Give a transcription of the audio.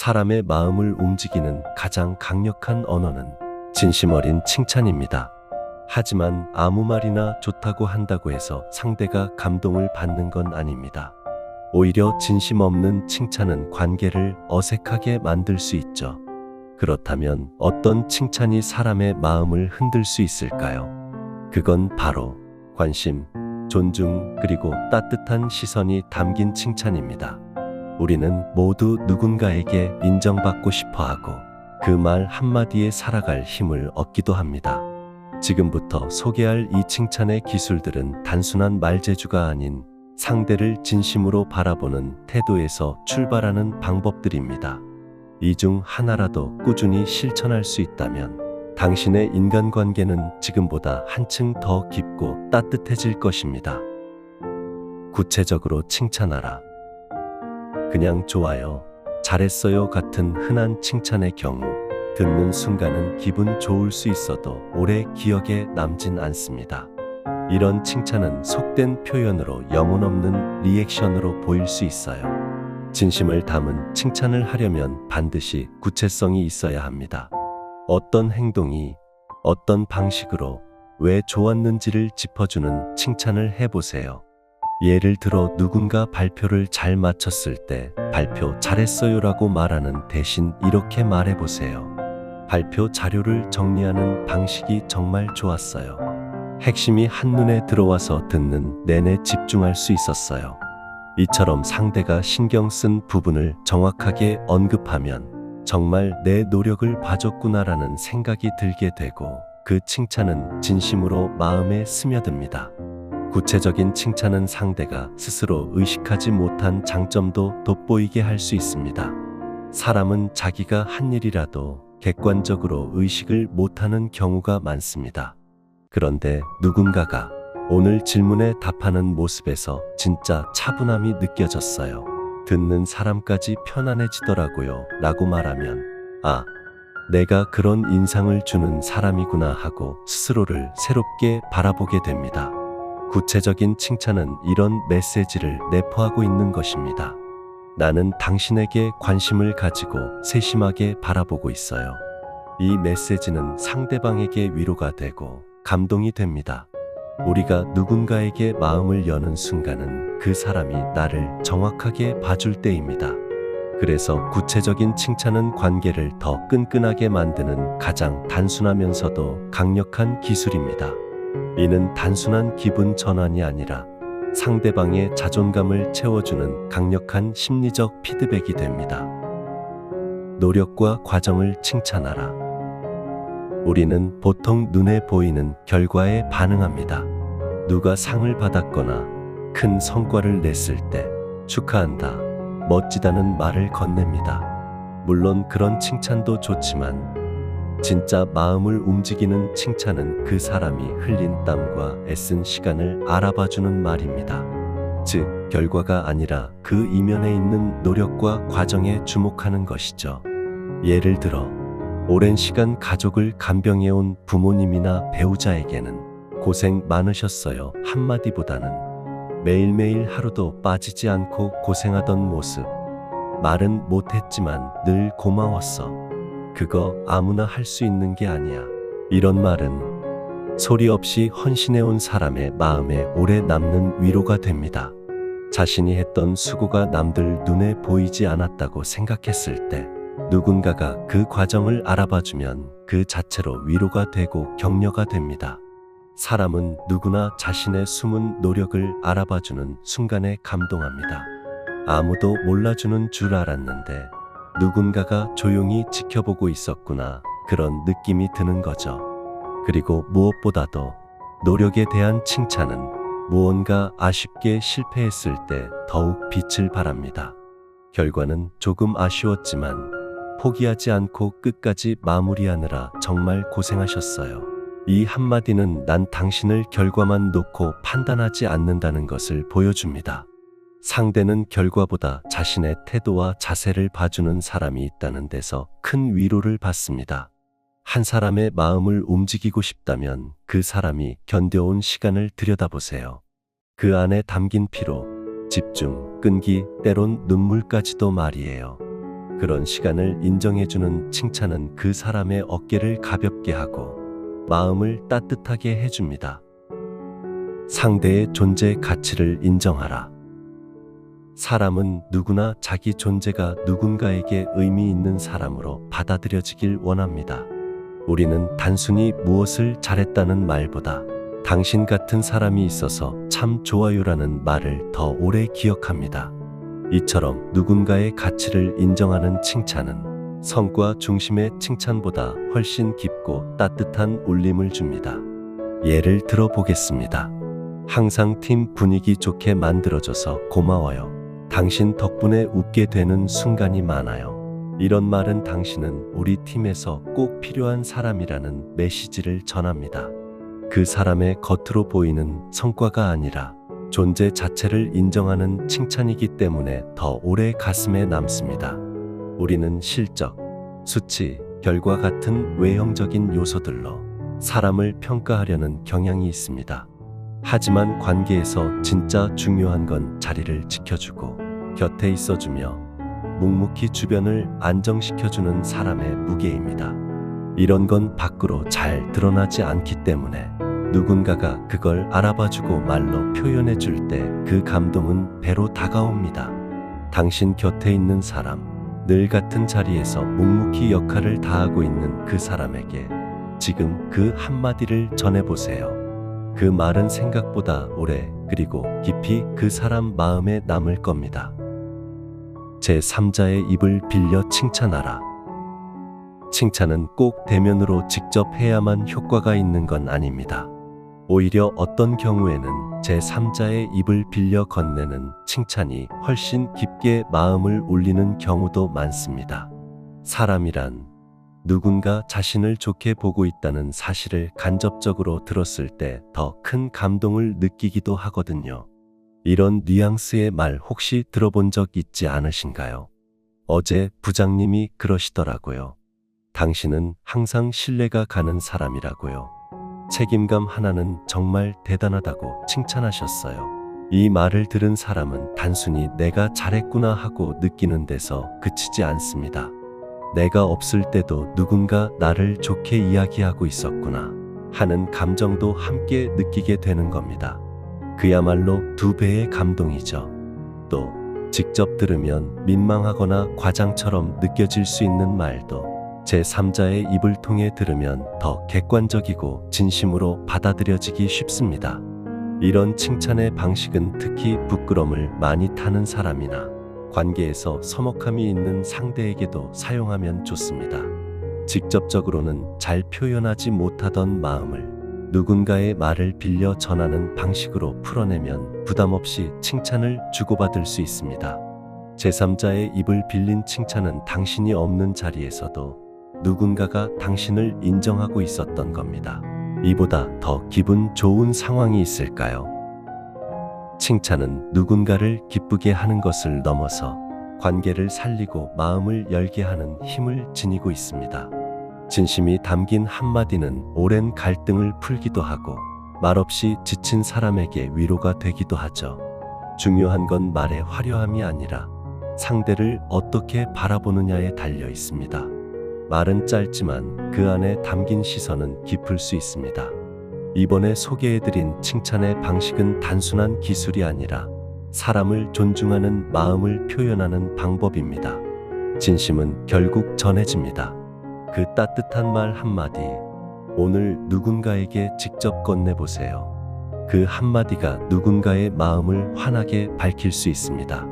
사람의 마음을 움직이는 가장 강력한 언어는 진심 어린 칭찬입니다. 하지만 아무 말이나 좋다고 한다고 해서 상대가 감동을 받는 건 아닙니다. 오히려 진심 없는 칭찬은 관계를 어색하게 만들 수 있죠. 그렇다면 어떤 칭찬이 사람의 마음을 흔들 수 있을까요? 그건 바로 관심, 존중, 그리고 따뜻한 시선이 담긴 칭찬입니다. 우리는 모두 누군가에게 인정받고 싶어 하고 그 말 한마디에 살아갈 힘을 얻기도 합니다. 지금부터 소개할 이 칭찬의 기술들은 단순한 말재주가 아닌 상대를 진심으로 바라보는 태도에서 출발하는 방법들입니다. 이 중 하나라도 꾸준히 실천할 수 있다면 당신의 인간관계는 지금보다 한층 더 깊고 따뜻해질 것입니다. 구체적으로 칭찬하라. 그냥 좋아요, 잘했어요 같은 흔한 칭찬의 경우 듣는 순간은 기분 좋을 수 있어도 오래 기억에 남진 않습니다. 이런 칭찬은 속된 표현으로 영혼 없는 리액션으로 보일 수 있어요. 진심을 담은 칭찬을 하려면 반드시 구체성이 있어야 합니다. 어떤 행동이 어떤 방식으로 왜 좋았는지를 짚어주는 칭찬을 해보세요. 예를 들어 누군가 발표를 잘 마쳤을 때 발표 잘했어요라고 말하는 대신 이렇게 말해보세요. 발표 자료를 정리하는 방식이 정말 좋았어요. 핵심이 한눈에 들어와서 듣는 내내 집중할 수 있었어요. 이처럼 상대가 신경 쓴 부분을 정확하게 언급하면 정말 내 노력을 봐줬구나라는 생각이 들게 되고 그 칭찬은 진심으로 마음에 스며듭니다. 구체적인 칭찬은 상대가 스스로 의식하지 못한 장점도 돋보이게 할 수 있습니다. 사람은 자기가 한 일이라도 객관적으로 의식을 못하는 경우가 많습니다. 그런데 누군가가 오늘 질문에 답하는 모습에서 진짜 차분함이 느껴졌어요. 듣는 사람까지 편안해지더라고요 라고 말하면 아, 내가 그런 인상을 주는 사람이구나 하고 스스로를 새롭게 바라보게 됩니다. 구체적인 칭찬은 이런 메시지를 내포하고 있는 것입니다. 나는 당신에게 관심을 가지고 세심하게 바라보고 있어요. 이 메시지는 상대방에게 위로가 되고 감동이 됩니다. 우리가 누군가에게 마음을 여는 순간은 그 사람이 나를 정확하게 봐줄 때입니다. 그래서 구체적인 칭찬은 관계를 더 끈끈하게 만드는 가장 단순하면서도 강력한 기술입니다. 이는 단순한 기분 전환이 아니라 상대방의 자존감을 채워주는 강력한 심리적 피드백이 됩니다. 노력과 과정을 칭찬하라. 우리는 보통 눈에 보이는 결과에 반응합니다. 누가 상을 받았거나 큰 성과를 냈을 때 축하한다, 멋지다는 말을 건넵니다. 물론 그런 칭찬도 좋지만 진짜 마음을 움직이는 칭찬은 그 사람이 흘린 땀과 애쓴 시간을 알아봐주는 말입니다. 즉, 결과가 아니라 그 이면에 있는 노력과 과정에 주목하는 것이죠. 예를 들어 오랜 시간 가족을 간병해온 부모님이나 배우자에게는 고생 많으셨어요 한마디보다는 매일매일 하루도 빠지지 않고 고생하던 모습, 말은 못했지만 늘 고마웠어, 그거 아무나 할 수 있는 게 아니야, 이런 말은 소리 없이 헌신해온 사람의 마음에 오래 남는 위로가 됩니다. 자신이 했던 수고가 남들 눈에 보이지 않았다고 생각했을 때 누군가가 그 과정을 알아봐주면 그 자체로 위로가 되고 격려가 됩니다. 사람은 누구나 자신의 숨은 노력을 알아봐주는 순간에 감동합니다. 아무도 몰라주는 줄 알았는데 누군가가 조용히 지켜보고 있었구나, 그런 느낌이 드는 거죠. 그리고 무엇보다도 노력에 대한 칭찬은 무언가 아쉽게 실패했을 때 더욱 빛을 발합니다. 결과는 조금 아쉬웠지만 포기하지 않고 끝까지 마무리하느라 정말 고생하셨어요. 이 한마디는 난 당신을 결과만 놓고 판단하지 않는다는 것을 보여줍니다. 상대는 결과보다 자신의 태도와 자세를 봐주는 사람이 있다는 데서 큰 위로를 받습니다. 한 사람의 마음을 움직이고 싶다면 그 사람이 견뎌온 시간을 들여다보세요. 그 안에 담긴 피로, 집중, 끈기, 때론 눈물까지도 말이에요. 그런 시간을 인정해주는 칭찬은 그 사람의 어깨를 가볍게 하고 마음을 따뜻하게 해줍니다. 상대의 존재 가치를 인정하라. 사람은 누구나 자기 존재가 누군가에게 의미 있는 사람으로 받아들여지길 원합니다. 우리는 단순히 무엇을 잘했다는 말보다 당신 같은 사람이 있어서 참 좋아요라는 말을 더 오래 기억합니다. 이처럼 누군가의 가치를 인정하는 칭찬은 성과 중심의 칭찬보다 훨씬 깊고 따뜻한 울림을 줍니다. 예를 들어 보겠습니다. 항상 팀 분위기 좋게 만들어줘서 고마워요. 당신 덕분에 웃게 되는 순간이 많아요. 이런 말은 당신은 우리 팀에서 꼭 필요한 사람이라는 메시지를 전합니다. 그 사람의 겉으로 보이는 성과가 아니라 존재 자체를 인정하는 칭찬이기 때문에 더 오래 가슴에 남습니다. 우리는 실적, 수치, 결과 같은 외형적인 요소들로 사람을 평가하려는 경향이 있습니다. 하지만 관계에서 진짜 중요한 건 자리를 지켜주고 곁에 있어주며 묵묵히 주변을 안정시켜주는 사람의 무게입니다. 이런 건 밖으로 잘 드러나지 않기 때문에 누군가가 그걸 알아봐주고 말로 표현해줄 때 그 감동은 배로 다가옵니다. 당신 곁에 있는 사람, 늘 같은 자리에서 묵묵히 역할을 다하고 있는 그 사람에게 지금 그 한마디를 전해보세요. 그 말은 생각보다 오래 그리고 깊이 그 사람 마음에 남을 겁니다. 제3자의 입을 빌려 칭찬하라. 칭찬은 꼭 대면으로 직접 해야만 효과가 있는 건 아닙니다. 오히려 어떤 경우에는 제3자의 입을 빌려 건네는 칭찬이 훨씬 깊게 마음을 울리는 경우도 많습니다. 사람이란 누군가 자신을 좋게 보고 있다는 사실을 간접적으로 들었을 때 더 큰 감동을 느끼기도 하거든요. 이런 뉘앙스의 말 혹시 들어본 적 있지 않으신가요? 어제 부장님이 그러시더라고요. 당신은 항상 신뢰가 가는 사람이라고요. 책임감 하나는 정말 대단하다고 칭찬하셨어요. 이 말을 들은 사람은 단순히 내가 잘했구나 하고 느끼는 데서 그치지 않습니다. 내가 없을 때도 누군가 나를 좋게 이야기하고 있었구나 하는 감정도 함께 느끼게 되는 겁니다. 그야말로 2배의 감동이죠. 또 직접 들으면 민망하거나 과장처럼 느껴질 수 있는 말도 제3자의 입을 통해 들으면 더 객관적이고 진심으로 받아들여지기 쉽습니다. 이런 칭찬의 방식은 특히 부끄러움을 많이 타는 사람이나 관계에서 서먹함이 있는 상대에게도 사용하면 좋습니다. 직접적으로는 잘 표현하지 못하던 마음을 누군가의 말을 빌려 전하는 방식으로 풀어내면 부담 없이 칭찬을 주고받을 수 있습니다. 제3자의 입을 빌린 칭찬은 당신이 없는 자리에서도 누군가가 당신을 인정하고 있었던 겁니다. 이보다 더 기분 좋은 상황이 있을까요? 칭찬은 누군가를 기쁘게 하는 것을 넘어서 관계를 살리고 마음을 열게 하는 힘을 지니고 있습니다. 진심이 담긴 한마디는 오랜 갈등을 풀기도 하고 말없이 지친 사람에게 위로가 되기도 하죠. 중요한 건 말의 화려함이 아니라 상대를 어떻게 바라보느냐에 달려 있습니다. 말은 짧지만 그 안에 담긴 시선은 깊을 수 있습니다. 이번에 소개해드린 칭찬의 방식은 단순한 기술이 아니라 사람을 존중하는 마음을 표현하는 방법입니다. 진심은 결국 전해집니다. 그 따뜻한 말 한마디, 오늘 누군가에게 직접 건네보세요. 그 한마디가 누군가의 마음을 환하게 밝힐 수 있습니다.